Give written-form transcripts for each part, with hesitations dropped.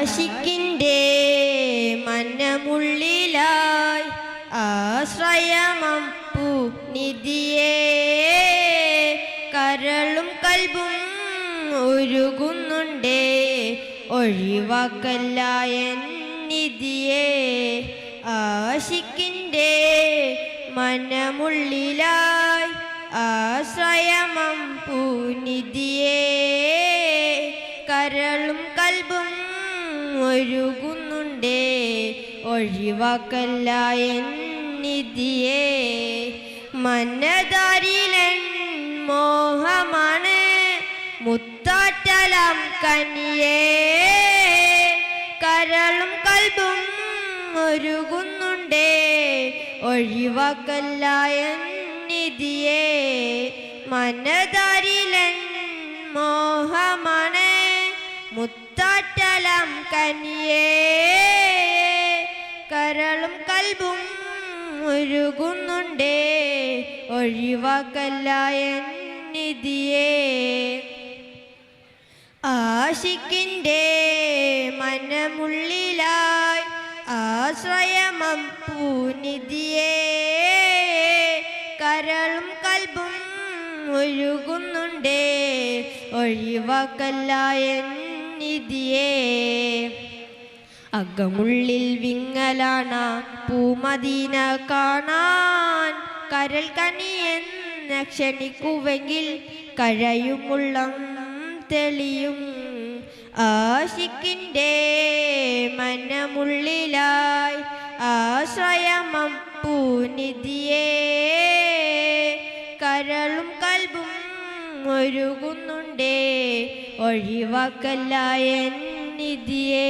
ആശിക്കിൻ്റെ മനമുള്ളിലായി ആശ്രയമപ്പു നിധിയേ കരളും കൽബും ഉരുകുന്നുണ്ടേ ഒഴിവാക്കല്ല എൻ നിധിയേ ആശിക്കിൻ്റെ മനമുള്ളിലായി ആശ്രയമപ്പു നിധിയേ കരളും കൽബും ഒഴുകുന്നുണ്ടേ ഒഴിവാക്കല്ല എൻ നിധിയേ മനതാരിലൻ മോഹമാണ് മുത്താറ്റലം കനിയേ കരളും കൽബും ഒഴുകുന്നുണ്ടേ ഒഴിവാക്കല്ല എൻ നിധിയേ മനതാരിലൻ മോഹമാണ് മുത്താറ്റലം കനിയേ കരളും കൽബും ഉരുകുന്നുണ്ടേ ഒഴിവാക്കല്ല എൻ നിധിയേ ആശിക്കിൻ്റെ മനമുള്ളിലായി ആശ്രയമപ്പു നിധിയേ കരളും കൽബും ഒഴുകുന്നുണ്ടേ ഒഴിവാക്കല്ല എൻ നിധിയേ അകമുള്ളിൽ വിങ്ങലാണ പൂമദീന കാണാൻ കരൾ കനിയെന്ന ക്ഷണിക്കുവെങ്കിൽ കഴയുമുള്ളം തെളിയും ആശിക്കിൻ്റെ മനമുള്ളിലായി ആശ്രയമപ്പു നിധിയേ കരളും കൽബും ഒഴുകുന്നുണ്ടേ ഒഴിവാക്കല്ല എൻ നിധിയേ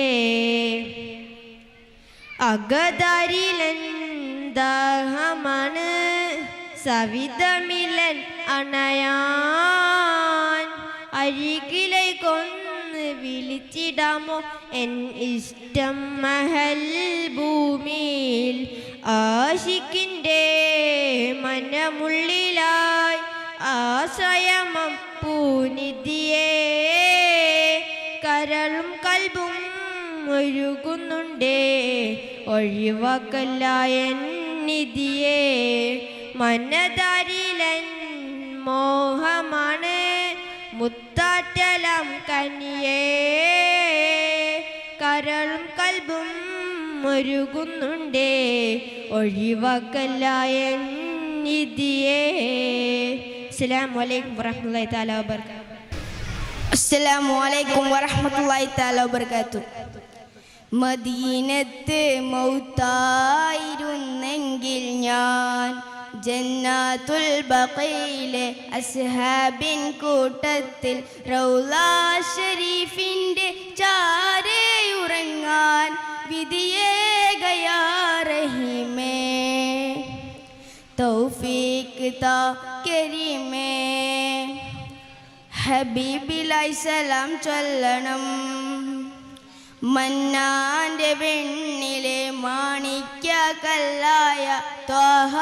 അകതാരിലൻ ദാഹമാണ് സവിതമിലൻ അണയാൻ അരികിലേക്കൊന്ന് വിളിച്ചിടാമോ എൻ ഇഷ്ടം മഹൽ ഭൂമിയിൽ ആശിക്കിൻ്റെ മനമുള്ളിലായി ആശ്രയമപ്പു നിധിയേ കരളും കൽബും ഒഴുകുന്നുണ്ടേ ഒഴിവാക്കല്ല എൻ നിധിയേ മനതാരിലൻ മോഹമാണ് മുത്താറ്റലം കനിയേ കരളും കൽബും ഒഴുകുന്നുണ്ടേ ഒഴിവാക്കല്ല എൻ നിധിയേ. അസ്സലാമു അലൈക്കും വറഹ്മത്തുള്ളാഹി തആല വബറകാതുഹു. അസ്സലാമു അലൈക്കും വറഹ്മത്തുള്ളാഹി തആല വബറകാതുഹു. മദീനത്ത് മൗത്തായിരുന്നെങ്കിൽ ഞാൻ ജന്നാത്തുൽ ബഖയിലെ അസ്ഹാബിൻ കൂട്ടത്തിൽ റൗളാ ഷരീഫിൻ്റെ ചാരേ ഉറങ്ങാൻ വിധിയേകയാ റഹീമേ തൗഫീഖ് താ കരീമേ ഹബീബിലായി സലാം ചൊല്ലണം മന്നാന്റെ വെണ്ണിലെ മാണിക്യ കല്ലായ ത്വാഹ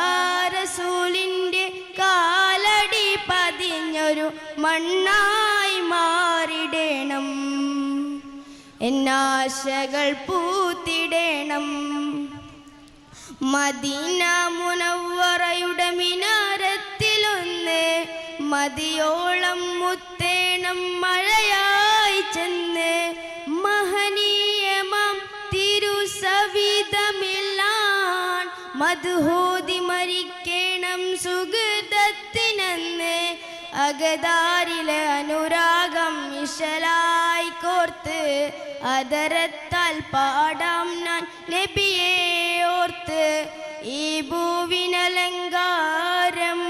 റസൂലിൻ്റെ കാലടി പതിഞ്ഞൊരു മണ്ണായി മാറിടണം എന്നാശകൾ പൂത്തിടണം മദീന മുനവ്വറയുടെ മിനാരത്തിലൊന്ന് മതിയോളം മുത്തേണം മഴയായി ചെന്ന് മഹനീയമാം തിരുസവിധമില്ലാൻ മധുഹോതി മരിക്കണം സുഗതത്തിനെന്ന് അകതാരിലെ അനുരാഗം ഇശലായി കോർത്ത് അതരത്താൽ പാടാം ഞാൻ നബിയെ ഓർത്ത് ഈ ഭൂവിനലങ്കാരം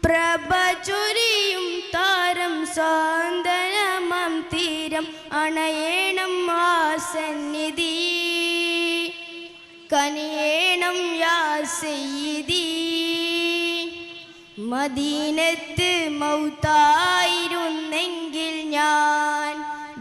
പ്രഭ ചൊരിയും താരം സാന്ത്വനമാം തീരം അണയേണം ആ സന്നിധി കനിയേണം യാ സയ്യിദി മദീനത്ത് മൗത്തായിരുന്നെങ്കിൽ ഞാൻ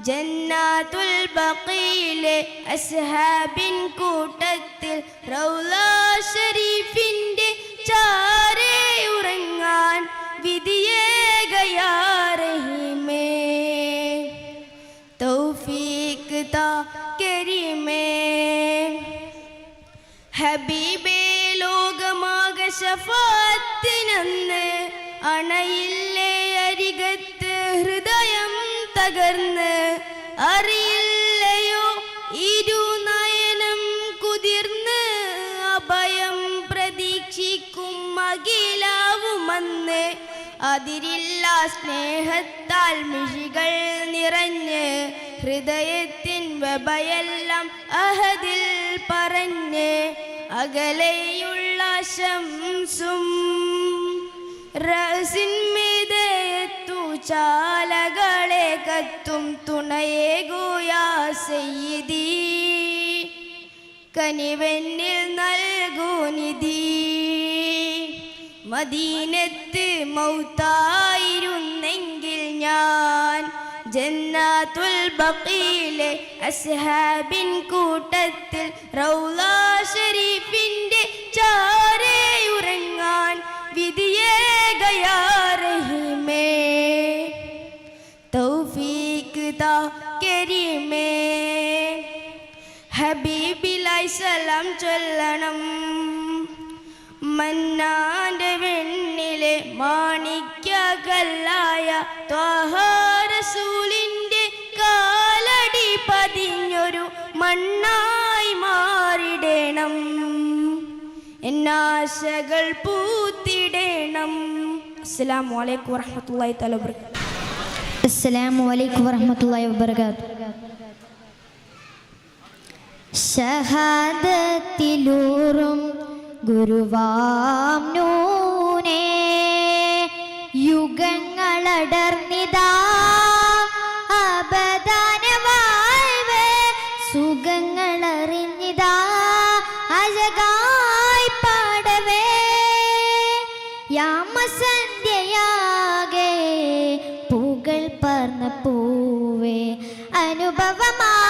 ജന്നാത്തുൽ ബഖയിലെ അസ്ഹാബിൻ കൂട്ടത്തിൽ റൗളാ ഷരീഫിൻ്റെ ചാരേ ഉറങ്ങാൻ വിധിയേകയാ റഹീമേ തൗഫീഖ് താ കരീമേ ഹബീബേ ലോകമാകെ ശഫാഅത്തിനന്ന് അണയില്ലേ അരികത്ത് ഹൃദയം തകർന്ന് അറിയില്ലയോ ഇരുനയനം കുതിർന്ന് അഭയം പ്രതീക്ഷിക്കും അഖിലാവുമന്ന് അതിരില്ല സ്നേഹത്താൽ മിഴികൾ നിറഞ്ഞ് ഹൃദയത്തിൻ വെബയെല്ലാം അഹദിൽ പറഞ്ഞ് അകലെയുള്ള ശംസും റസിൻമീതയെത്തു ചാലകളെ കത്തും തുണയേകുയാ സയ്യിദീ കനിവെന്നിൽ നൽകൂ നിധി മദീനത്ത് മൗത്തായിരുന്നെങ്കിൽ ഞാൻ ജന്നാത്തുൽ ബഖീലെ അസ്ഹാബിൻ കൂട്ടത്തിൽ റൗളാ ഷരീഫിന്റെ ചാരയുറങ്ങാൻ വിധിയേകയാ റഹീമേ തൗഫീഖ് താ കരീമേ ഹബീബിലായി സലാം ചൊല്ലണം മന്നാന്റെ വെണ്ണിലെ മാണിക്യകല്ലായ ത്വാഹ റസൂലിന്റെ കാലടി പതിഞ്ഞൊരു മണ്ണായി മാറിടണം എന്നാശകൾ പൂത്തിടണം. അസ്സലാമു അലൈക്കും വറഹ്മത്തുള്ളാഹി തആല വബറകാതുഹു. അസ്സലാമു അലൈക്കും വറഹ്മത്തുള്ളാഹി വബറകാതുഹു. ഷഹാദത്തിലൂറും ഗുരുവാം നൂനേ യുഗങ്ങളടർന്നിതാ അബദാന വാഴ്വ് സുഖങ്ങളറിഞ്ഞിതാ അഴകായി പാടവേ യാമസന്ധ്യയാകെ പൂകൾ പറന്ന പൂവേ അനുഭവമായി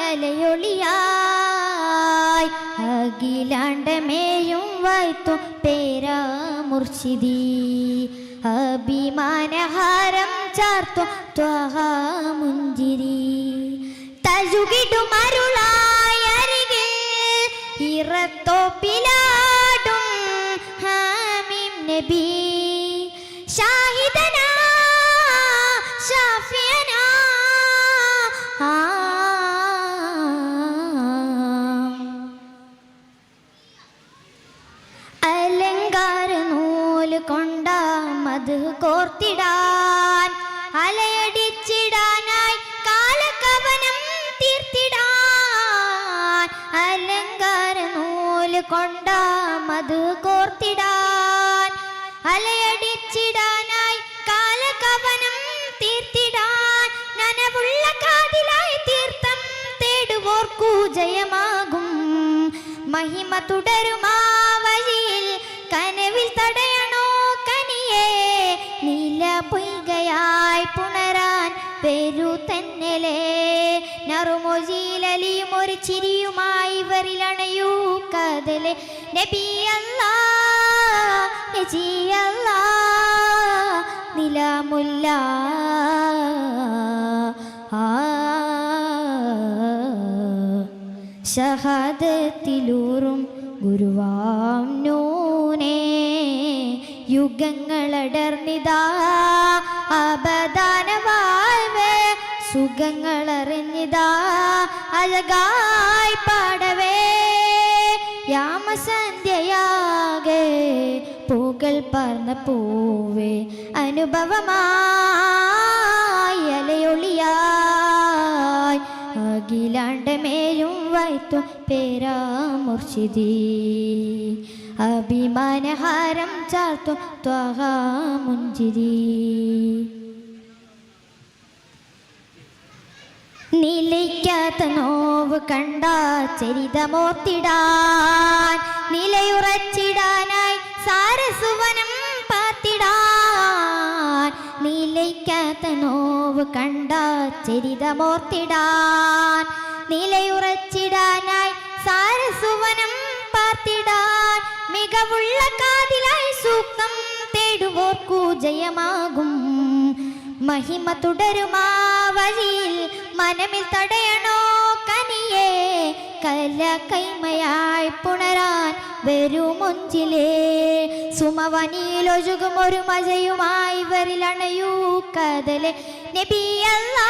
അലയൊളിയായി അഖിലാണ്ടമേയും വായ്ത്തു പേരാ മുർഷിദി അഭിമാനഹാരം ചാർത്തു ത്വഹ മുഞ്ചിരി തഴുകിടുമരുളായ അരികിൽ ഇറത്തോപ്പിലാടും ഹാമിം നബി ഷാഹിദനാ ഷാഫിയനാ അലങ്കാര നൂല് കൊണ്ട മധു കോർത്തിടാൻ അലയടിച്ചിടാനായി കാലകവനം തീർത്തിടാൻ അലങ്കാര നൂല് കൊണ്ട മധു കോർത്തിടാൻ അലയടിച്ചിടാനായി കാലകവനം തീർത്തിടാൻ നനവുള്ള കാതിലായി തീർത്ഥം തേടുവോർക്കു ജയമാകും മഹിമ തുടരുമാ വഴിയിൽ കനവിൽ തടയണോ കനിയേ നീല പൊയ്കയായി പുണരാൻ പെരു തന്നലേ നറുമൊഴിയിലലിയും ഒരു ചിരിയുമായി ഇവരിലണയൂ കതലെ നബി അല്ലാ നജി അല്ലാ നിലാമുല്ല ഷഹാദത്തിലൂറും ഗുരുവാം നൂനേ യുഗങ്ങളടർന്നിതാ അബദാന വാഴ്വേ സുഖങ്ങളറിഞ്ഞിതാ അഴകായി പാടവേ യാമസന്ധ്യയാകെ പൂകൾ പറന്ന പൂവേ അനുഭവമായി അലയൊളിയായി അഖിലാണ്ടമേയും വായ്ത്തു പേരാ മുർഷിദി അഭിമാനഹാരം ചാർത്തു ത്വഹ മുഞ്ചിരി നിലയ്ക്കാത്ത നോവ് കണ്ട ചരിതമോർത്തിടാൻ നിലയുറച്ചിടാനായി സാരസുവനം പാത്തിടാൻ നിലയ്ക്കാത്ത നോവ് കണ്ട ചരിതമോർത്തിടാൻ നിലയുറച്ചിടാനായി സാരസുവനം പാർത്തിടാൻ മികവുള്ള കാതിലായി സൂക്തം തേടുവോർക്കു ജയമാകും മഹിമ തുടരുമാ വഴിയിൽ മനമിൽ തടയണോ കനിയെ കല കൈമയായി പുണരാൻ വരുമൊഞ്ചിലേ സുമവനിയിലൊഴുകും ഒരു മഴയുമായി വരിലണയൂ കതലെ നബിയല്ലാ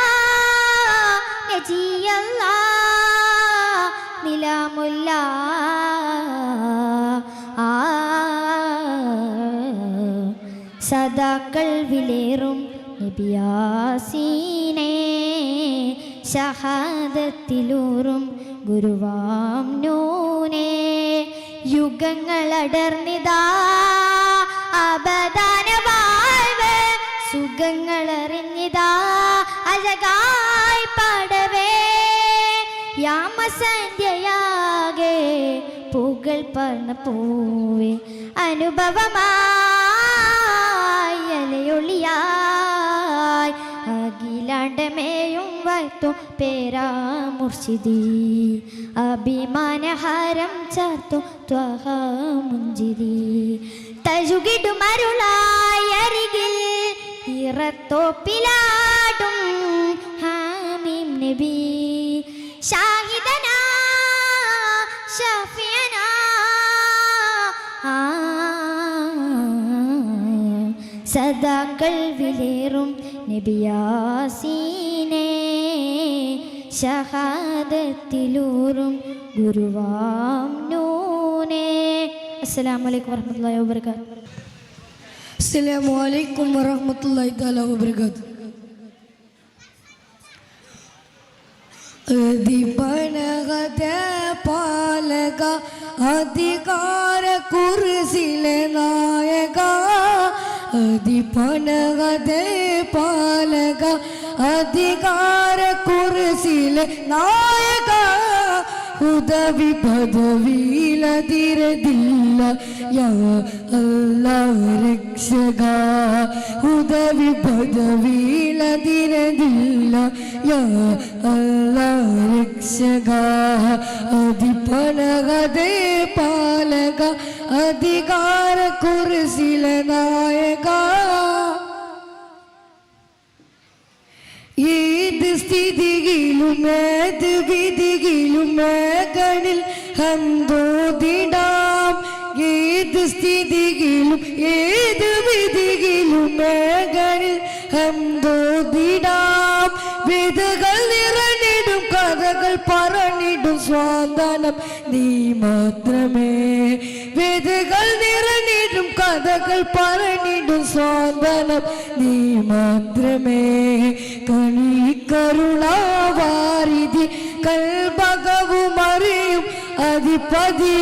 നജിയല്ലാ നിലാമുല്ല ആ സദാക്കൾ വിലേറും നബിയാസീനേ ഷഹാദത്തിലൂറും ഗുരുവാം നൂനേ യുഗങ്ങൾ അടർന്നിതാ അബദാന വാഴ്വ് സുഖങ്ങൾ അറിഞ്ഞിതാ അഴകായി പാടവേ യാമസന്ധ്യയാകെ പൂകൾ പറന്ന പൂവേ അനുഭവമായി അലയൊളിയായി അഖിലാണ്ടമേയും വാഴ്ത്തും പേരാ മുർഷിദി അഭിമാനഹാരം ചാർത്തും ത്വഹ മുഞ്ചിരി തഴുകിടുമരുളായി അരികിൽ ഇറത്തോപ്പിലാടും ഹാമീം നബി ഷാഹിദനാ ഷഫിയനാ സദാക്കൾ വിലേറും നബിയാസീനേ ഷഹാദത്തിലൂറും ഗുരുവാം നൂനേ. അസ്സലാമു അലൈക്കും വറഹ്മത്തുള്ളാഹി വബറകാതുഹു. അസ്സലാമു അലൈക്കും വറഹ്മത്തുള്ളാഹി തആല വബറകാതുഹു. അധിപനഗത പാലക അധികാര കുർസിലെ നായക അധിപനഗത പാലക അധികാര കുർസിലെ നായക ഉദവി പദവിയിലതിരതില്ല യാ അല്ലാഹ് രക്ഷക ഉദവി പദവിയിലതിരതില്ല യാ അല്ലാഹ് രക്ഷക അധിപനഗതേ പാലക അധികാര കുർസിലെ നായക ഏത് സ്ഥിതിയിലും ഏത് വിധിയിലും മേഘനിൽ ഹന്തോതിടാം ഏത് സ്ഥിതിയിലും ഏത് വിധിയിലും മേഘനിൽ ഹന്തോതിടാം വിധകൾ നിറഞ്ഞിടും കഥകൾ പറഞ്ഞിടും സ്വാന്തനം നീ മാത്രമേ വിധകൾ നിറഞ്ഞിടും കഥകൾ പറഞ്ഞിടും സ്വാന്തനം നീ മാത്രമേ കണിക്കരുണാവാരിധി കൽഭകവുമറിയും അധിപതി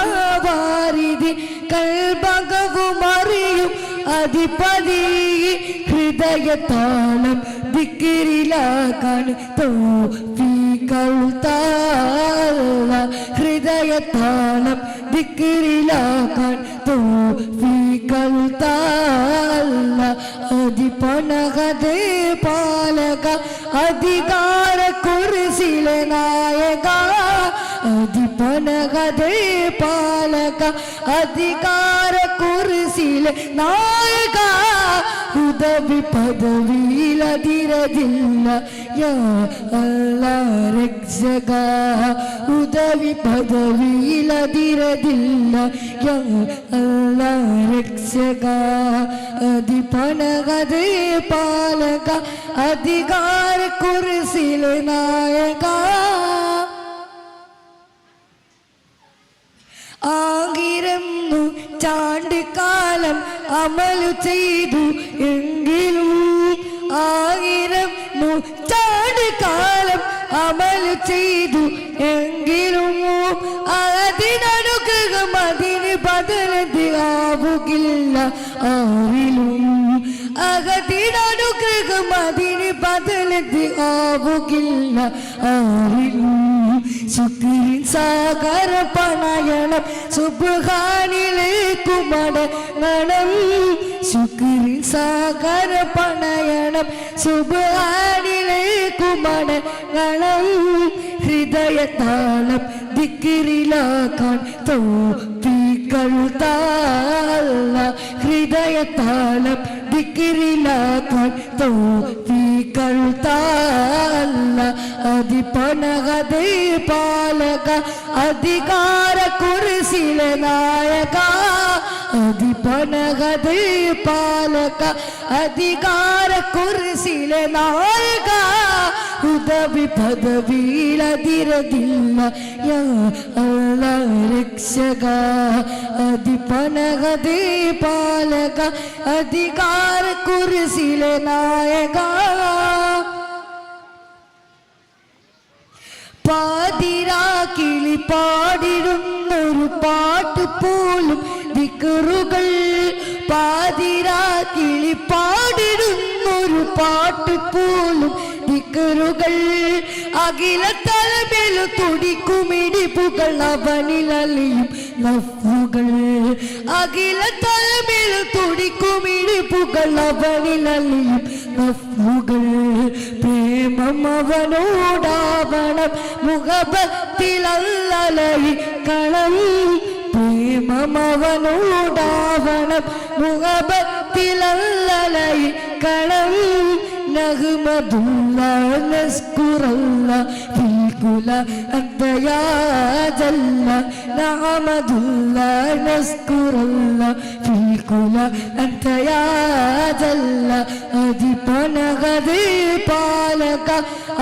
കണിക്കരുണാവാരിധി കൽഭകവുമറിയും അധിപതി ഹൃദയതാളം ദിക്റിലാക്കാൻ തൗഫീഖൽ തആല ഹൃദയതാളം ദിക്റിലാക്കാൻ തൗഫീഖൽ തആല അധിപനഗതേ പാലക അധികാര കുർസിലെ നായക അധിപനഗതേ പാലക അധികാര കുർസിലെ നായക ഉദവി പദവിയിലതിരതില്ല യാ അല്ലാഹ് രക്ഷക ഉദവി പദവിയിലതിരതില്ല യാ അല്ലാഹ് രക്ഷക അധിപനഗതേ പാലക അധികാര കുർസിലെ നായക ആയിരം നൂറ്റാണ്ടുകാലം അമലു ചെയ്തു എങ്കിലും ആയിരം നൂറ്റാണ്ടുകാലം അമലു ചെയ്തു എങ്കിലും അതിനനുഗ്രഹം അതിന് ബദലത് ആവുകില്ല ആരിലും അകതിനനുഗ്രഹം അതിന് ബദലത് ആവുകില്ല ആരിലും ശുക്രിൻ സാഗര പണയണം സുബ്ഹാനിലേക്കു മടങ്ങണം ശുക്രിൻ സാഗര പണയണം സുബ്ഹാനിലേക്കു മടങ്ങണം ഹൃദയതാളം ദിക്റിലാക്കാൻ തൗഫീഖൽ തആല ഹൃദയതാളം ദിക്റിലാക്കാൻ തൗഫീഖൾ താല്ല അധിപനഗതേ പാലക അധികാര കുർസിലെ നായക അധിപനഗതേ പാലക അധികാര കുർസിലെ നായക ഉദവി പദവിയിലതിരതില്ല യാ അല്ലാഹ് രക്ഷക അധിപനഗതേ പാലക അധികാര കുർസിലെ നായക പാതിരാ കിളി പാടിടുന്നൊരു പാട്ട് പോലും ദിക്റുകൾ പാതിരാ കിളി പാടിടുന്നൊരു പാട്ട് പോലും ദിക്റുകൾ അഖില തലമേലു തുടിക്കുമിടിപ്പുകൾ അവനിലലിയും ലഫ്ലുകൾ അഖില തലമേലു തുടിക്കുമിടിപ്പുകൾ അവനിലലിയും ലഫ്ലുകൾ പ്രേമം അവനോടാവണം മുഹബത്തിലല്ലലയിക്കണം പ്രേമം അവനോടാവണം മുഹബത്തിലല്ലലയിക്കണം നഹ്മദുല്ലാ നസ്കുറല്ലാ ഫിൽകുല അന്ത യാ ജല്ല നഹ്മദുല്ലാ നസ്കുറല്ലാ ഫിൽകുല അന്ത യാ ജല്ല അധിപനഗതേ പാലക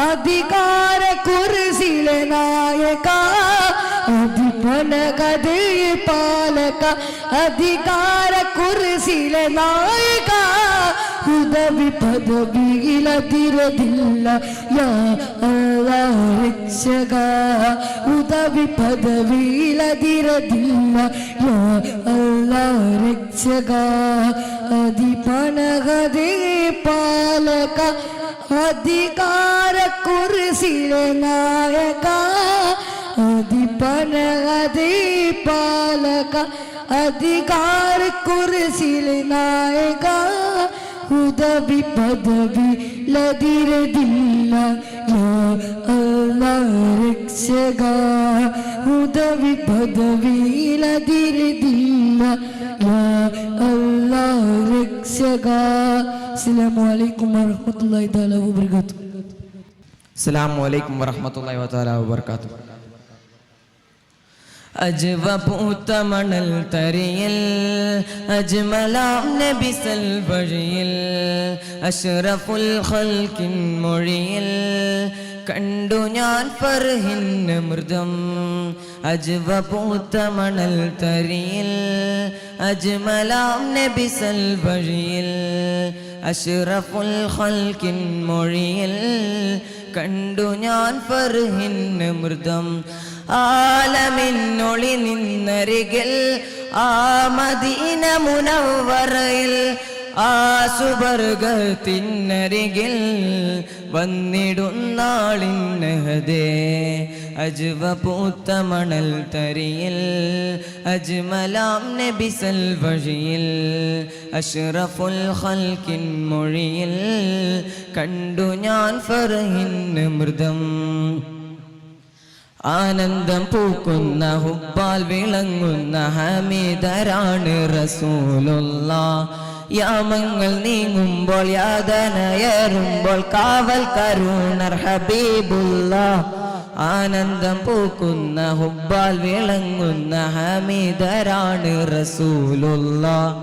അധികാര കുർസിലെ നായക അധിപനഗതേ പാലക അധികാര കുർസിലെ നായക ഉദവി പദവിയിലതിരതില്ല യാ അല്ലാഹ് രക്ഷക ഉദവി പദവിയിലതിരതില്ല യാ അല്ലാഹ് രക്ഷക അധിപനഗതേ പാലക അധികാര കുർസിലെ നായക അധിപനഗതേ പാലക അധികാര കുർസിലെ നായക ഉദവി പദവി ലതിരതില്ല യാ അല്ലാഹ് രക്ഷക ഉദവി പദവി ലതിരതില്ല യാ അല്ലാഹ് രക്ഷക അസ്സലാമു അലൈക്കും വറഹ്മത്തുള്ളാഹി തആല വബറകാതുഹു അസ്സലാമു അലൈക്കും വറഹ്മത്തുള്ളാഹി വതആല വബറകാതുഹു അജ്വ പൂത്ത മണൽ തരിയിൽ അജ്മലാം നബി സൽവഴിയിൽ അഷ്റഫുൽ ഖൽഖിൻ മൊഴിയിൽ കണ്ടു ഞാൻ ഫർഹിൻ അമൃതം അജ്വ പൂത്ത മണൽ തരിയിൽ അജ്മലാം നബി സൽവഴിയിൽ അഷ്റഫുൽ ഖൽഖിൻ മൊഴിയിൽ കണ്ടു ഞാൻ ഫർഹിൻ അമൃതം ആലമിന്നൊളി നിന്നരികിൽ ആ മദീന മുനവ്വറയിൽ ആ സുബർഗത്തിനരികിൽ വന്നിടുന്നാളിന്നഹദേ അജ്വ പൂത്ത മണൽ തരിയിൽ അജ്മലാം നബി സൽവഴിയിൽ അഷ്റഫുൽ ഖൽഖിൻ മൊഴിയിൽ കണ്ടു ഞാൻ ഫർഹിൻ അമൃതം ആനന്ദം പൂക്കുന്ന ഹുബ്ബാൽ വിളങ്ങുന്ന ഹമീദരാണ് റസൂലുള്ളാഹ് യാമങ്ങൾ നീങ്ങുമ്പോൾ യാതനയേറുമ്പോൾ കാവൽ കരുണർ ഹബീബുള്ളാഹ് ആനന്ദം പൂക്കുന്ന ഹുബ്ബാൽ വിളങ്ങുന്ന ഹമീദരാണ് റസൂലുള്ളാഹ്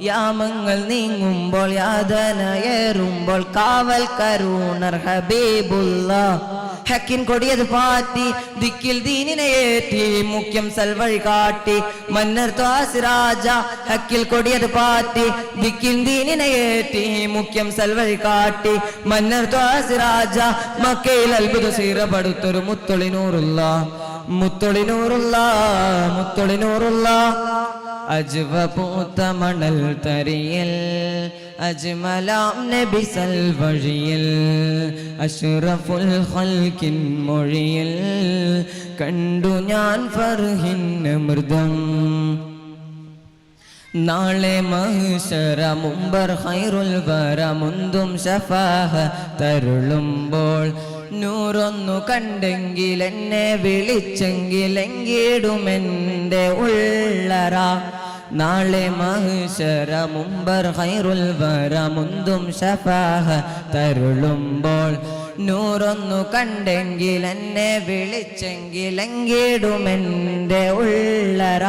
യാമങ്ങൾ നീങ്ങുമ്പോൾ യാതനയേറുമ്പോൾ കാവൽ കരുണർ ഹബീബുള്ളാഹ് ഹക്കിൻ കൊടിയത് പാറ്റി ദിക്കിൽ ദീനിനെ ഏറ്റി മുഖ്യം സൽവഴി കാട്ടി മന്നർ ത്വാസിരാജ ഹക്കിൽ കൊടിയത് പാറ്റി ദിക്കിൽ ദീനിനെ ഏറ്റി മുഖ്യം സൽവഴി കാട്ടി മന്നർ ത്വാസിരാജ മക്കയിൽ അത്ഭുത സീറപടുത്തൊരു മുത്തൊളിനൂറുള്ള മുത്തൊളിനൂറുള്ള മുത്തൊളിനൂറുള്ള അജ്വ പൂത്ത മണൽ തരിയിൽ അജ്മലാം നബി സൽവഴിയിൽ അഷ്റഫുൽ ഖൽഖിൻ മൊഴിയിൽ കണ്ടു ഞാൻ ഫർഹിൻ അമൃതം നാളെ മഹ്ശറ മുമ്പർ ഖൈറുൽ വറ മുന്തും ശഫാഹ തരുളുമ്പോൾ നൂറൊന്നു കണ്ടെങ്കിൽ എന്നെ വിളിച്ചെങ്കിൽ എങ്കിടുമെൻ്റെ ഉള്ളറ നാളെ മഹ്ശറ മുമ്പർ ഖൈറുൽ വറ മുന്തും ശഫാഹ തരുളുമ്പോൾ നൂറൊന്നു കണ്ടെങ്കിൽ എന്നെ വിളിച്ചെങ്കിലെങ്കിടുമെൻ്റെ ഉള്ളറ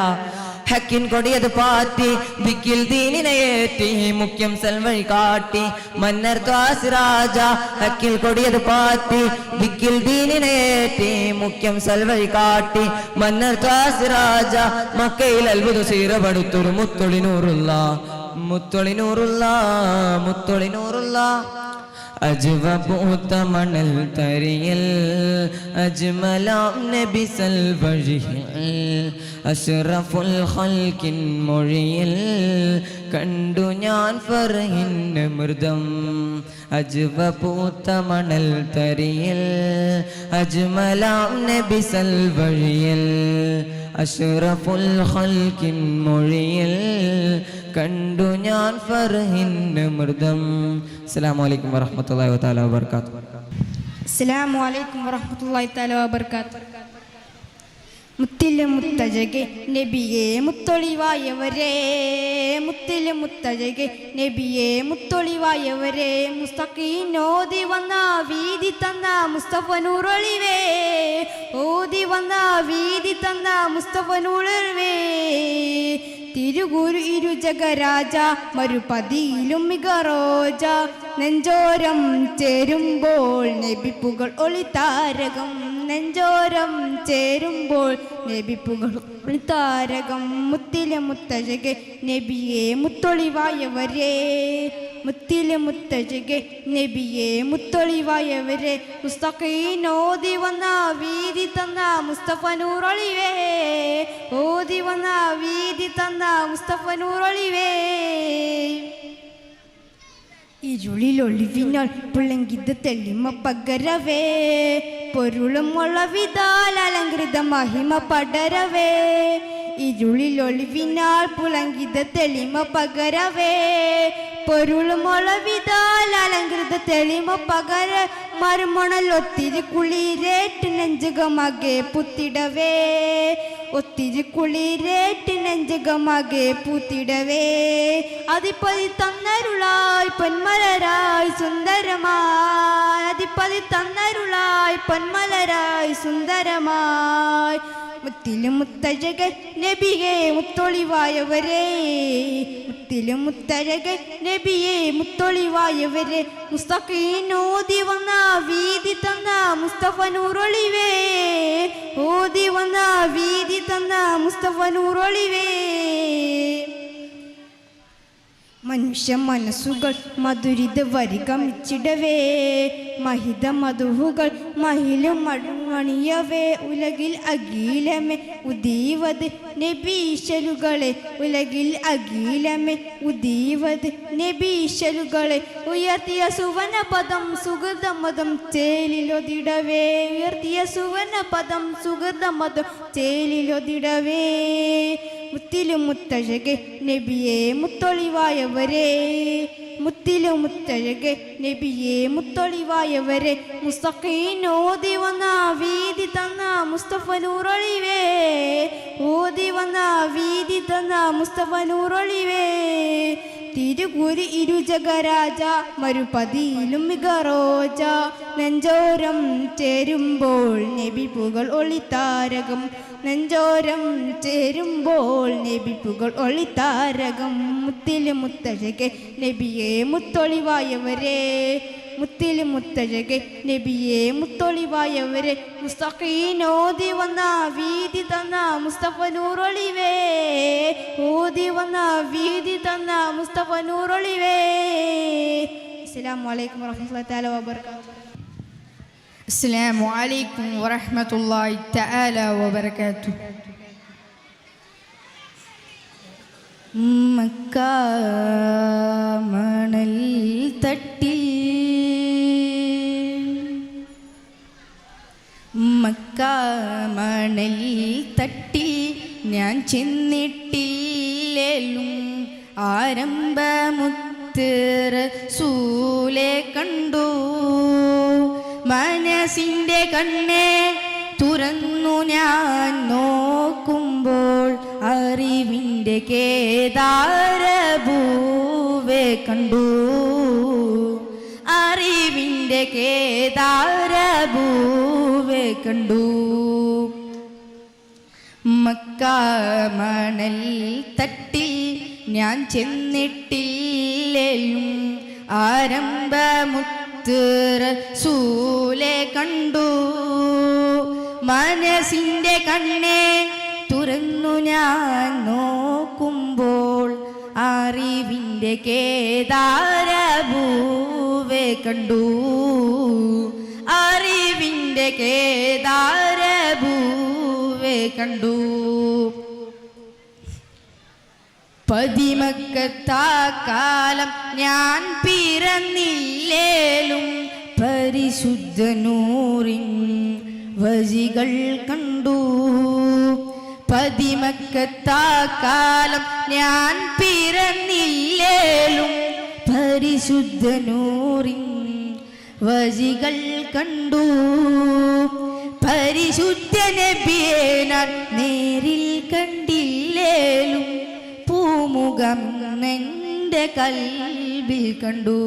ഹക്കിൻ കൊടിയത് പാറ്റി ദിക്കിൽ ദീനിനെയേറ്റി മുഖ്യം സൽവഴി കാട്ടി മന്നർ ത്വാസിരാജ ഹക്കിൽ കൊടിയത് പാറ്റി ദിക്കിൽ ദീനിനെയേറ്റി മുഖ്യം സൽവഴി കാട്ടി മന്നർ ത്വാസിരാജ മക്കയിൽ അത്ഭുത സീറപടുത്തൊരു മുത്തൊളി നൂറുള്ള മുത്തൊളി നൂറുള്ള മുത്തൊളി നൂറുള്ള അജ്വ പൂത്ത മണൽ തരിയൽ അജ്മലാം നബി സൽവഴിയിൽ അഷ്റഫുൽ ഖൽക്കിൻ മൊഴിയിൽ കണ്ടു ഞാൻ ഫർഹിൻ മൃദം അജ്വ പൂത്ത മണൽ തരിയൽ അജ്മലാം നബി സൽവഴിയിൽ അഷ്റഫുൽ ഖൽക്കിൻ മൊഴിയിൽ കണ്ടു ഞാൻ ഫർഹിൻ മൃദം. അസ്സലാമു അലൈക്കും വറഹ്മത്തുള്ളാഹി വതആല വബറകാതുഹു. അസ്സലാമു അലൈക്കും വറഹ്മത്തുള്ളാഹി തആല വബറകാതുഹു. മുത്തിലെ മുത്തജകെ നബിയെ മുത്തൊളിവായവരെ മുത്തിലെ മുത്തജകെ നബിയെ മുത്തൊളിവായവരെ മുസ്തഖീൻ ഓതി വന്ന വീതി തന്ന മുസ്തഫ നൂറൊളിവേ ഓതി വന്ന വീതി തന്ന മുസ്തഫ നൂറൊളിവേ തിരുഗുരു ഇരുജഗരാജ മരുപതിയിലും മികറോജ നെഞ്ചോരം ചേരുമ്പോൾ നബിപ്പുകൾ ഒളിത്താരകം നെഞ്ചോരം ചേരുമ്പോൾ നബിപ്പുകൾ ഒളിത്താരകം മുത്തിലെ മുത്തജകെ നബിയെ മുത്തൊളിവായവരെ മുത്തിലെ മുത്തജകെ നബിയെ മുത്തൊളിവായവരെ മുസ്തഖീൻ ഓതി വന്ന വീതി തന്ന മുസ്തഫ നൂറൊളിവേ ഓതി വന്ന വീതി തന്ന മുസ്തഫ നൂറൊളിവേ ഇരുളിലൊളിവിനാൽ പുളങ്കിത് തെളിമ പകരവേ പൊരുളും ഒളവിതാൽ അലങ്കൃത മഹിമ പടരവേ ഇരുളിലൊളിവിനാൽ പുളങ്കിത തെളിമ പകരവേ പൊരുളും ഒളവിതാൽ അലങ്കൃത തെളിമ പകര മറുമണൽ ഒത്തിരി കുളിരേറ്റ് നെഞ്ചുകമാകെ പുത്തിടവേ ഒത്തിരി കുളിരേറ്റ് നെഞ്ചുകമാകെ പൂത്തിടവേ അതിപ്പതി തന്നരുളായി പൊന്മലരായി സുന്ദരമായി അതിപ്പതി തന്നരുളായി പൊന്മലരായി സുന്ദരമായി മുത്തിലും മുത്തഴകൻ നബിയെ മുത്തൊളിവായവരെ മുത്തിലും മുത്തഴകൻ നബിയെ മുത്തൊളിവായവരെ മുസ്തഖീൻ ഓതി വന്ന വീതി തന്ന മുസ്തഫ നൂറൊളിവേ ഓതി വന്ന വീതി തന്ന മുസ്തഫ നൂറൊളിവേ മനുഷ്യ മനസ്സുകൾ മധുരിത വരികമിച്ചിടവേ മഹിത മധുഹുകൾ മഹിലും മണിയവേ ഉലകിൽ അഖിലമേ ഉദീവത് നബീശലുകളെ ഉലകിൽ അഖിലമേ ഉദീവത് നബീശലുകളെ ഉയർത്തിയ സുവന പദം സുഗതമതം ചേലിലൊതിടവേ ഉയർത്തിയ സുവന പദം സുഗതമതം ചേലിലൊതിടവേ മുത്തിലും മുത്തഴകെ നബിയെ മുത്തൊളിവായവരെ മുത്തിലും മുത്തഴകെ നബിയെ മുത്തൊളിവായവരെ മുസ്തഖീൻ ഓതി വന്ന വീതി തന്ന മുസ്തഫ നൂറൊളിവേ ഓതി വന്ന വീതി തന്ന മുസ്തഫ നൂറൊളിവേ തിരുഗുരു ഇരുജഗരാജ മരുപതിയിലും മികറോജ നെഞ്ചോരം ചേരുമ്പോൾ നബിപ്പുകൾ ഒളിത്താരകം നെഞ്ചോരം ചേരുമ്പോൾ നബിപ്പുകൾ ഒളിത്താരകം മുത്തിലെ മുത്തഴകെ നബിയെ മുത്തൊളിവായവരെ മുത്തിലെ മുത്തഴകെ നബിയെ മുത്തൊളിവായവരെ മുസ്തഖീൻ ഓതി വന്ന വീതി തന്ന മുസ്തഫ നൂറൊളിവേ ഓതി വന്ന വീതി തന്ന മുസ്തഫ നൂറൊളിവേ. അസ്സലാമു അലൈക്കും വറഹ്മത്തുള്ളാഹി തആല വബറകാതുഹു. അസ്സലാമു അലൈക്കും വറഹ്മത്തുള്ളാഹി തആല വബറകാതുഹു. മക്ക മണൽ തട്ടി മക്ക മണൽ തട്ടി ഞാൻ ചെന്നിട്ടില്ലേലും ആരംഭമുത്ത് റസൂലെ കണ്ടു മനസ്സിൻ്റെ കണ്ണെ തുറന്നു ഞാൻ നോക്കുമ്പോൾ അറിവിൻ്റെ കേദാരഭൂവെ കണ്ടു, അറിവിൻ്റെ കേദാരഭൂവെ കണ്ടു. മക്ക മണൽ തട്ടിൽ ഞാൻ ചെന്നിട്ടില്ലേലും ആരംഭമുത്ത് റസൂലെ കണ്ടു. മനസ്സിൻ്റെ കണ്ണെ തുറന്നു ഞാൻ നോക്കുമ്പോൾ അറിവിൻ്റെ കേദാരഭൂവെ കണ്ടു, അറിവിൻ്റെ കേദാരഭൂവെ കണ്ടു. പതിമക്കത്താക്കാലം ഞാൻ പിറന്നില്ലേലും പരിശുദ്ധ നൂറിൻ വജികൾ കണ്ടു. പതിമക്കത്താക്കാലം ഞാൻ പിറന്നില്ലേലും പരിശുദ്ധ നൂറിൻ വജികൾ കണ്ടു. പരിശുദ്ധ നബിയെ ഞാൻ നേരിൽ കണ്ടില്ലേലും പൂമുഖം എൻ്റെ കൽബിൽ കണ്ടു.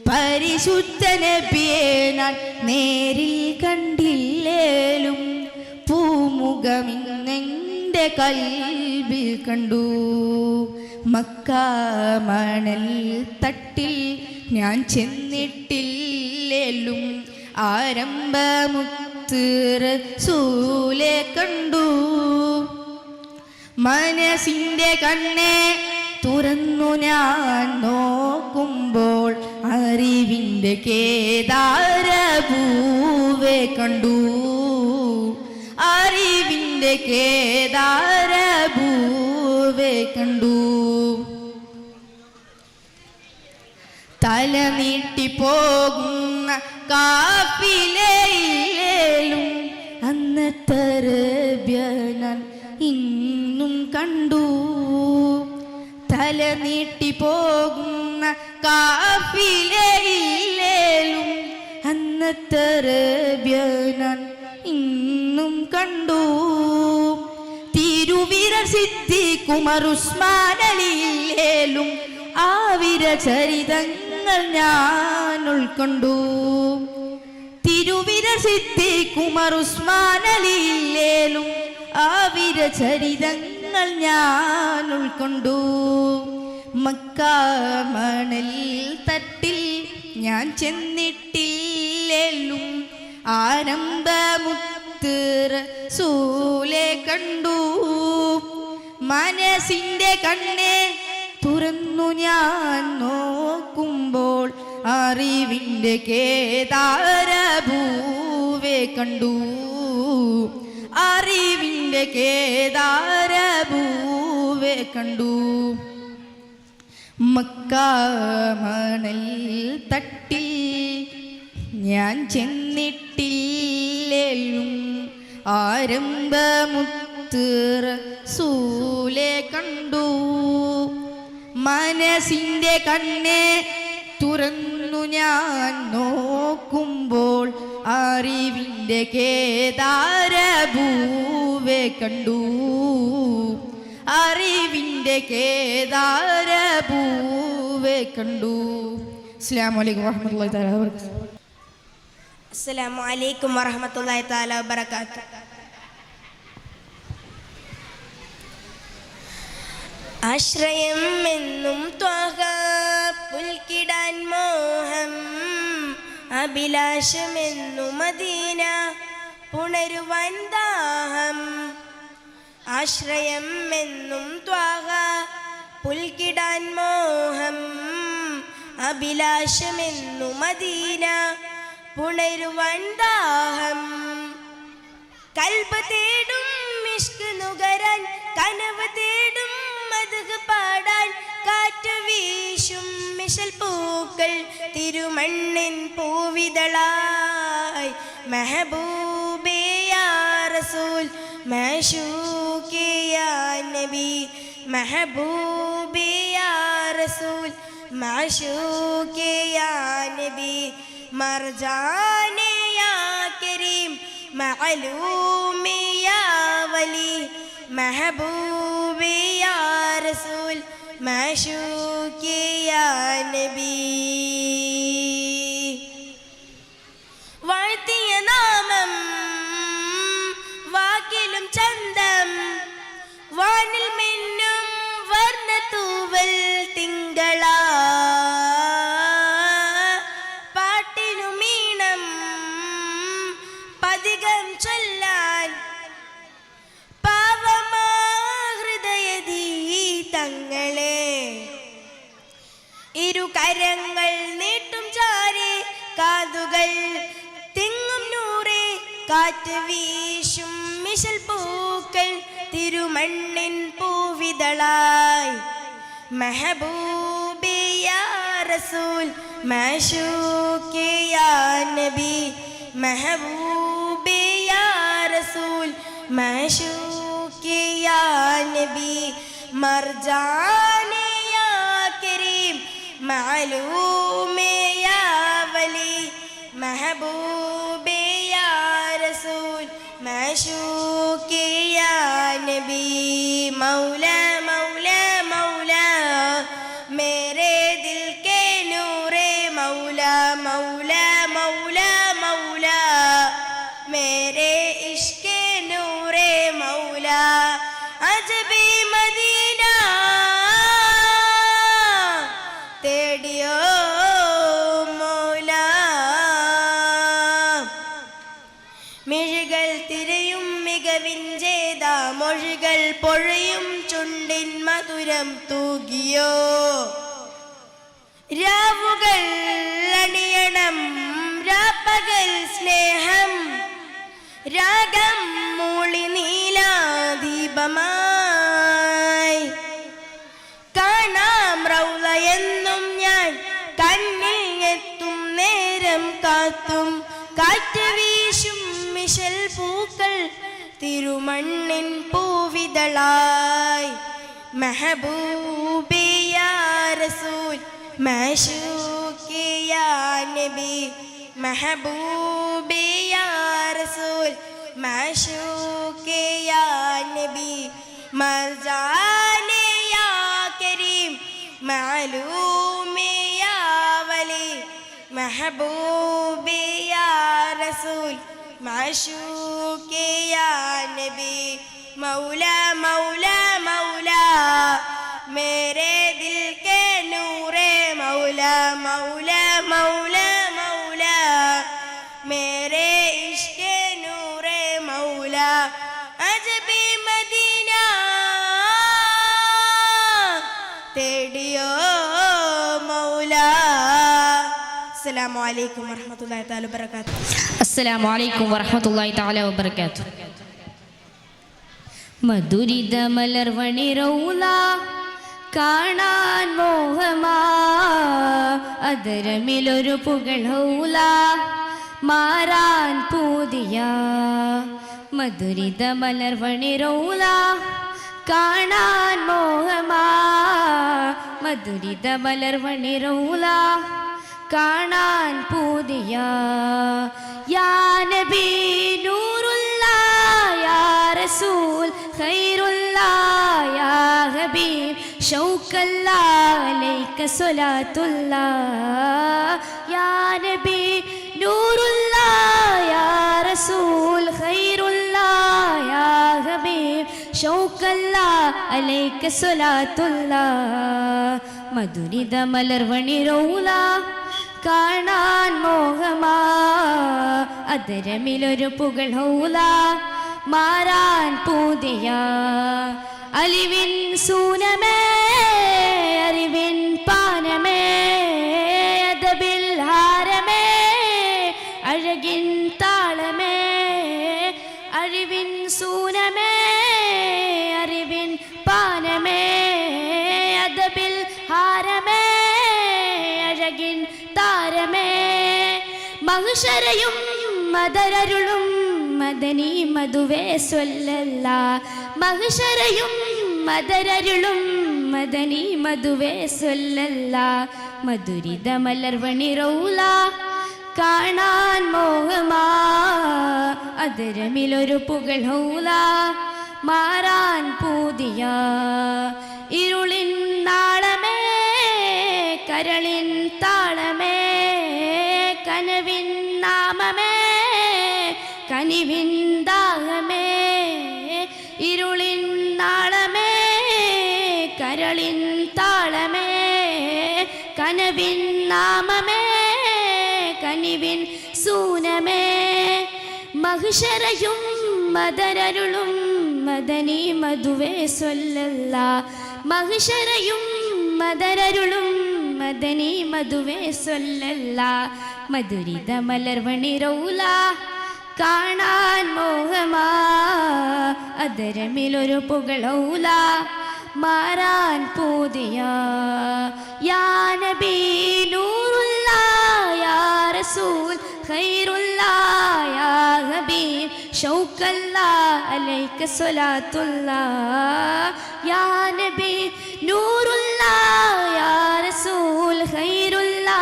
പരിശുദ്ധ നബിയെ ഞാൻ നേരിൽ കണ്ടില്ലേലും പൂമുഖം എൻ്റെ കൽബിൽ കണ്ടു. മക്ക മണൽ തട്ടിൽ ഞാൻ ചെന്നിട്ടില്ലേലും ആരംഭമുത്ത് റസൂലെ കണ്ടു. മനസ്സിൻ്റെ കണ്ണെ തുറന്നു ഞാൻ നോക്കുമ്പോൾ അറിവിൻ്റെ കേദാരഭൂവെ കണ്ടു, അറിവിൻ്റെ കേദാരഭൂവെ കണ്ടു. തല നീട്ടിപ്പോകുന്ന കാഫിലയിലേലും അന്നത്തെ അറബിയ ഞാൻ ഇന്നും കണ്ടു. തല നീട്ടിപ്പോകുന്ന കാഫിലയിലേലും അന്നത്തെ അറബിയ ഞാൻ ഇന്നും കണ്ടു. തിരുവിരൽ സിദ്ദീഖ് ഉസ്മാൻ അലിയിലേലും ആവിര ചരിതങ്ങൾ ഞാൻ ഉൾക്കൊണ്ടു. തിരുവിരൽ സിദ്ദീഖ് ഉസ്മാൻ അലിയിലേലും ആവിര ചരിതങ്ങൾ ഞാൻ ഉൾക്കൊണ്ടു. മക്ക മണൽ തട്ടിൽ ഞാൻ ചെന്നിട്ടില്ലേലും ആരംഭമുത്ത് റസൂലെ കണ്ടു. മനസ്സിൻ്റെ കണ്ണെ തുറന്നു ഞാൻ നോക്കുമ്പോൾ അറിവിൻ്റെ കേദാരഭൂവെ കണ്ടു, അറിവിൻ്റെ കേദാരഭൂവെ കണ്ടു. മക്ക മണൽ തട്ടിൽ ഞാൻ ചെന്നിട്ടില്ലേലും ആരംഭമുത്ത് റസൂലെ കണ്ടു. മനസ്സിൻ്റെ കണ്ണെ തുറന്നു ഞാൻ നോക്കുമ്പോൾ അറിവിൻ്റെ കേദാരഭൂവെ കണ്ടു, അറിവിൻ്റെ കേദാരഭൂവെ കണ്ടു. അസ്സലാമു അലൈക്കും വറഹ്മത്തുള്ളാഹി തആല വബറകാതുഹു. അസ്സലാമു അലൈക്കും വറഹ്മത്തുള്ളാഹി തആല വബറകാതുഹു. ആശ്രയം എന്നും ത്വഹ പുൽക്കിടാൻ മോഹം, അഭിലാഷമെന്നു മദീന പുണരുവാൻ ദാഹം. ആശ്രയം എന്നും ത്വഹ പുൽക്കിടാൻ മോഹം, അഭിലാഷമെന്നു മദീന പുണരുവാൻ ദാഹം. കൽബ് തേടും ഇഷ്ക് നുകരാൻ, കനവ് തേടും മദ്ഹ് പാടാൻ, കാറ്റ് വീശും മിശൽ പൂക്കൾ തിരുമണ്ണിൻ പൂവിതളായി. മെഹബൂബേ യാ റസൂൽ മഅശൂഖേ യാ നബി, മെഹബൂബേ യാ റസൂൽ മഅശൂഖേ യാ നബി. മർജാനെ യാ കരീം മഅലൂമി യാ വലി, മെഹബൂബി യാ റസൂൽ മഅശൂഖി യാ നബി. വാഴ്ത്തിയ നാമം വാക്കിലും ചന്തം, വാനിൽ മിന്നും വർണ്ണത്തൂവൽ തിങ്കളാ, പാട്ടിനും ഈണം പതികം ചൊല്ലാൻ പാവമാ ഹൃദയദീ തങ്ങളെ. ഇരുകരങ്ങൾ നീട്ടും ചാരെ, കാതുകൾ തിങ്ങും നൂറെ, കാറ്റ് വീശും മിശൽ പൂക്കൾ തിരുമണ്ണിൻ പൂവിതളായി. മെഹബൂബി യാ റസൂൽ മഅശൂഖി യാ നബി. മെഹബൂബി യാ റസൂൽ മഅശൂഖി യാ നബി. മർജാനി യാ കരീം മഅലൂമി യാ വലി. മെഹബൂബി യാ റസൂൽ മഅശൂഖി യാ നബി. മൗലാ മൗലാ മൗലാ മേരെ ദിൽ के नूरे मौला. मौला मौला मौला मेरे इश्क नूरे मौला. अजबी मदीना തേടിയോ മൗലാ. മിഴികൾ തിരയും മികവിഞ്ചേതാ, മൊഴികൾ പൊഴയും ചുണ്ടിൻ മധുരം തൂകിയോ. രാവുകൾ അണിയണം രാപ്പകൽ സ്നേഹം, രാഗം മൂളി നീലാദീപമായി. കാണാം റൗള എന്നും ഞാൻ, കണ്ണിൽ എത്തും നേരം കാത്തും കാറ്റ് വീശും മിശൽ പൂക്കൾ തിരുമണ്ണിൻ പൂവിതളായി. മെഹബൂബി യാ റസൂൽ മഅശൂഖി യാ നബി. മെഹബൂബി യാ റസൂൽ മഅശൂഖി യാ നബി. മർജാനി യാ കരീം മഅലൂമി യാ വലി. മെഹബൂബി യാ റസൂൽ മഅശൂഖി യാ നബി. മൗലാ മൗലാ മൗലാ മേരെ ദിൽ के नूरे मौला. मौला मौला मौला मेरे इश्क नूरे मौला. अजबी मदीना തേടിയോ മൗലാ. അസ്സലാമു അലൈക്കും വറഹ്മത്തുള്ളാഹി തആല വബറകാതുഹു. അസ്സലാമു അലൈക്കും വറഹ്മത്തുള്ളാഹി തആല വബറകാതുഹു. മധുരിത മലർവണി റൗള കാണാൻ മോഹമാ, അതരമിലൊരു പുകളൗല മാറാൻ പൂതിയ. മധുരിത മലർവണി റൗള കാണാൻ മോഹമാ, മധുരിത മലർവണി റൗള കാണാൻ പൂതിയ. യാ നബി നൂറുല്ലാ യാ റസൂൽ ഖൈറുല്ലാ യാ ഹബീബ് ശൗക്കല്ലാ അലൈക സ്വലാത്തുല്ലാ. യാ നബി നൂറുല്ലാ യാ റസൂൽ ഖൈറുല്ലാ യാ ഹബീബ് ശൗക്കല്ലാ അലൈക സ്വലാത്തുല്ലാ. മധുരിത മലർവണി റൗള കാണാൻ മോഹമാ, അതരമിലൊരു പുകളൗല മാറാൻ പൂതിയ. അലിവിൻ സൂനമേ അറിവിൻ പാനമേ, അദബിൽ ഹാരമേ അഴകിൻ താളമേ. അറിവിൻ സൂനമേ അറിവിൻ പാനമേ, അദബിൽ ഹാരമേ അഴകിൻ താരമേ. മഹ്ശറയും മദരരുളും മദനി മധുവേ സ്വല്ലല്ലാ. മഹ്ശറയും മദരരുളും മദനി മധുവേ സ്വല്ലല്ലാ. മധുരിത മലർവണി റൗള കാണാൻ മോഹമാ, അതരമിലൊരു പുകളൗല മാറാൻ പൂതിയ ഇരുളിൻ നാളമേ കരളിൻ താളമേ കനവിൻ നാമമേ കനിവിൻ ദാഹമേ ഇരുളിൻ നാളമേ കരളിൻ താളമേ കനവിൻ നാമമേ കനിവിൻ സൂനമേ മഹിഷറയും മദരരുളും മദനി മധുവേ സ്വല്ലല്ലാ മഹിഷറയും മദരരുളും മദനി മധുവേ സ്വല്ലല്ലാ മധുരിത മലർവണി റൗല കാണാൻ മോഹമാ അതരമിലൊരു പുകളൗല മാറാൻ പൂതിയ യാ നബി നൂറുല്ലാ യാ റസൂൽ ഖൈറുല്ലാ യാ ഹബീബ് ഷൗക്കല്ലാ അലൈക സ്വലാത്തുല്ലാ യാ നബി നൂറുല്ലാ യാ റസൂൽ ഖൈറുല്ലാ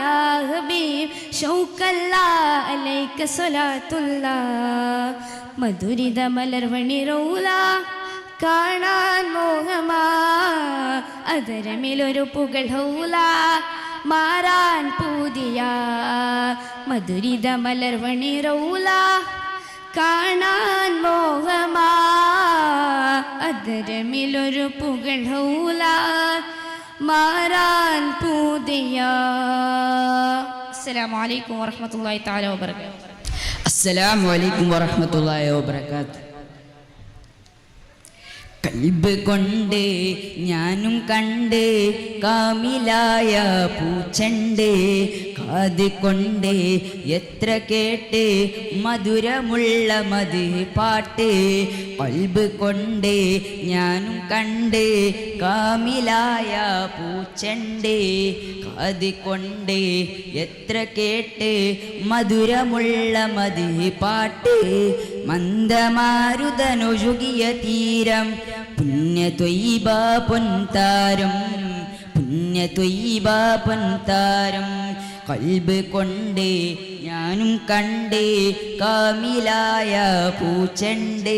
യാ ഹബീബ് ഷൗക്കല്ലാ അലൈക സ്വലാത്തുല്ലാ മധുരിത മലർവണി റൗല കാണാൻ മോഹമാ അതരമിലൊരു പുകൾ ഹൗല മാറാൻ പൂതിയ മധുരിത മലർവണി റൗല കാണാൻ മോഹമാ അതരമിലൊരു പുകൾ ഹൗല മാറാൻ പൂതിയ. അസ്സലാമു അലൈക്കും വറഹ്മത്തുള്ളാഹി തആല വബറകാതുഹു. അസ്സലാമു അലൈക്കും വറഹ്മത്തുള്ളാഹി വബറകാതുഹു. കൽബ് കൊണ്ട് ഞാനും കണ്ട് കാമിലായ പൂച്ചണ്ട് കാത് കൊണ്ട് എത്ര കേട്ട് മധുരമുള്ള മത് പാട്ട് കൽബ് കൊണ്ട് ഞാനും കണ്ട് കാമിലായ പൂച്ചണ്ട് കാത് കൊണ്ട് എത്ര കേട്ട് മധുരമുള്ള മത് പാട്ട് മന്ദമാരുതനൊഴുകിയ തീരം പുണ്യത്വൈബ പൊൻതാരം പുണ്യത്വൈബ പൊൻതാരം കൽബ് കൊണ്ട് ഞാനും കണ്ട് കാമിലായ പൂച്ചണ്ട്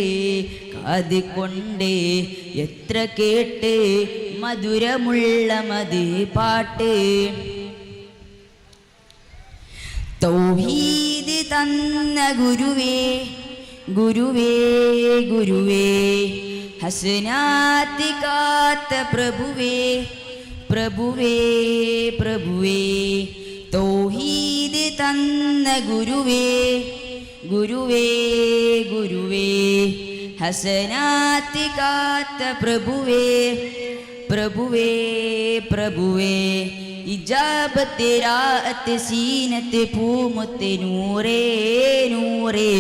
കാത് കൊണ്ട് എത്ര കേട്ട് മധുരമുള്ള മത് പാട്ട് തൗഹീദ് തന്ന ഗുരുവേ ഗുരുവേ ഗുരുവേ ഹസനാത്ത് കാത്ത പ്രഭുവേ പ്രഭുവേ പ്രഭുവേ തൗഹീദ് തന്ന ഗുരുവേ ഗുരുവേ ഗുരുവേ ഹസനാത്ത് കാത്ത പ്രഭുവേ പ്രഭുവേ പ്രഭുവേ ഇജാബത്ത് രാഅത്ത് സീനത്ത് പൂമുത്ത് നൂറേ നൂറേ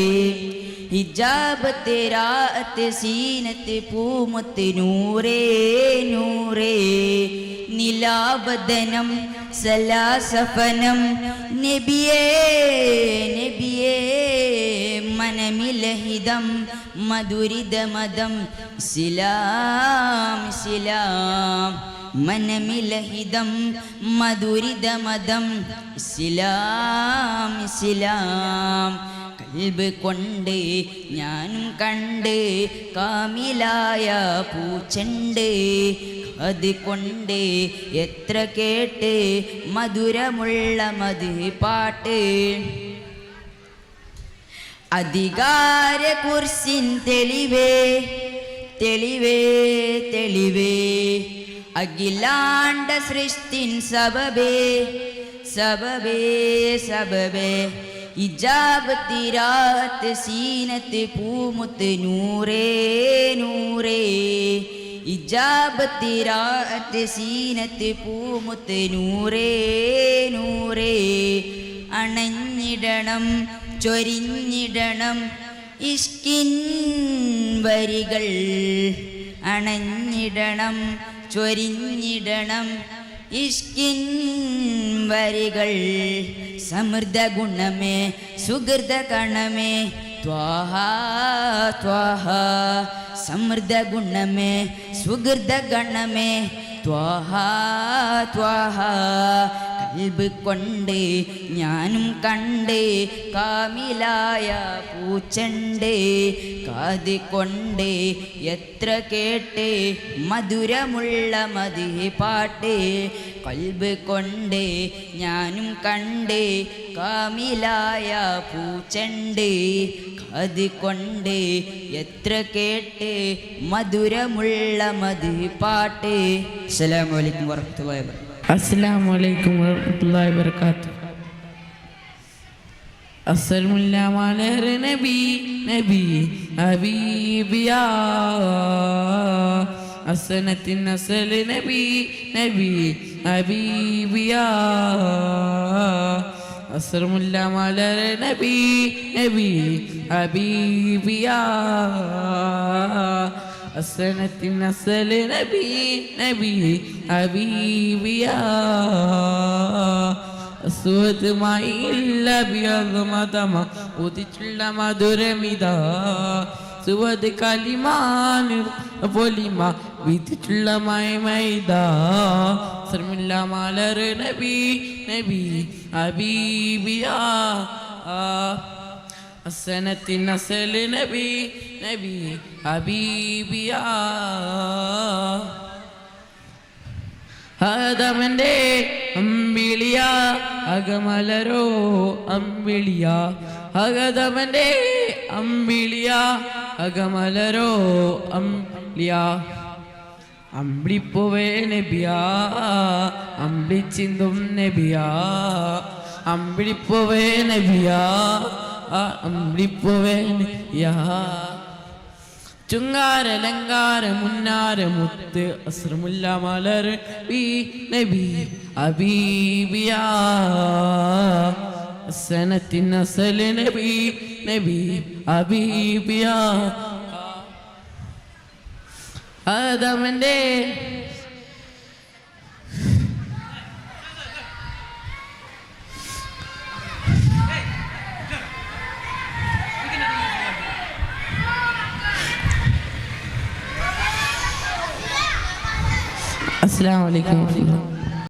ഇജാബത്ത് രാഅത്ത് സീനത്ത് പൂമുത്ത് നൂറേ നൂറേ നിലാബദനം സലാസഫനം നബിയേ നബിയേ മനമിലഹിതം മധുരിതമദം ഇസ്ലാം ഇസ്ലാം മനമിലഹിതം മധുരിതമദം ഇസ്ലാം ഇസ്ലാം കൽബ് കൊണ്ട് ഞാനും കണ്ട് കാമിലായ പൂച്ചണ്ട് അത് കൊണ്ട് എത്ര കേട്ട് മധുരമുള്ള മത് പാട്ട് അധികാര കുർസിൻ തെളിവേ തെളിവേ തെളിവേ അഖിലാണ്ട സൃഷ്ടിൻ സബബേ സബബേ സബബേ ഇജാബത്ത് രാഅത്ത് സീനത്ത് പൂമുത്ത് നൂറേ നൂറേ ഇജാബത്ത് രാഅത്ത് സീനത്ത് പൂമുത്ത് നൂറേ നൂറേ അണഞ്ഞിടണം ചൊരിഞ്ഞിടണം ഇഷ്കിൻ വരികൾ അണഞ്ഞിടണം ചൊരിഞ്ഞിടണം ഇഷ്കിൻ വരികൾ സമൃദ്ധ ഗുണമേ സുഹൃത കണമേ ത്വാഹ ത്വാഹ സമൃദ്ധ ഗുണമേ സുഹൃത ഗണമേ ത്വാഹ ത്വാഹ കൽബ് കൊണ്ട് ഞാനും കണ്ട് കാമിലായ പൂച്ചണ്ട് കാത് കൊണ്ട് എത്ര കേട്ട് മധുരമുള്ള മദീഹ് പാട്ട് കൽബ് കൊണ്ട് ഞാനും കണ്ട് കാമിലായ പൂച്ചണ്ട് കാത് കൊണ്ട് എത്ര കേട്ട് മധുരമുള്ള മദീഹ് പാട്ട്. അസ്സലാമു അലൈക്കും വറഹ്മത്തുള്ളാഹി വബറകാതുഹു. അസ്സലാമു അലൈക്കും വറഹ്മത്തുള്ളാഹി വബറകാതുഹു. അസ്സലാമുല്ല മലർ നബി നബി ഹബീബിയാ അസ്സനത്തിൻ അസ്സൽ നബി നബി ഹബീബിയാ അസ്സലാമുല്ല മലർ നബി നബി ഹബീബിയാ അസ്സനത്തിൻ അസ്സൽ നബി നബി ഹബീബിയാ അസ്വദുമായില്ല ബിയദ്മതമ ഉദിച്ചുള്ള മധുരമിതാ സുവദ് കലിമാനിർ പൊലിമ വിധിച്ചുള്ള മൈമൈദാ സർമില്ല മലർ നബി നബി ഹബീബിയാ അസ്സനത്തിൻ അസ്സൽ നബി നബി ഹബീബിയാ ആദമന്റെ അമ്പിളിയ അകമലരോ അമ്പിളിയ ആദമന്റെ അമ്പിളിയ അകമലരോ അമ്പിളിയ അമ്പിളിപ്പൂവേ നബിയാ അമ്പിളിച്ചിന്തും നബിയാ അമ്പിളിപ്പൂവേ നബിയാ അമ്പിളിപ്പൂവേ നബിയാ ചുങ്കാരലങ്കാര മുന്നാര മുത്ത് അസ്രമുല്ല മലർ ബി നബി ഹബീബിയാ അസ്സനത്തിൻ അസ്സൽ നബി നബി ഹബീബിയാ ആദമന്റെ അസ്സലാമു അലൈക്കും.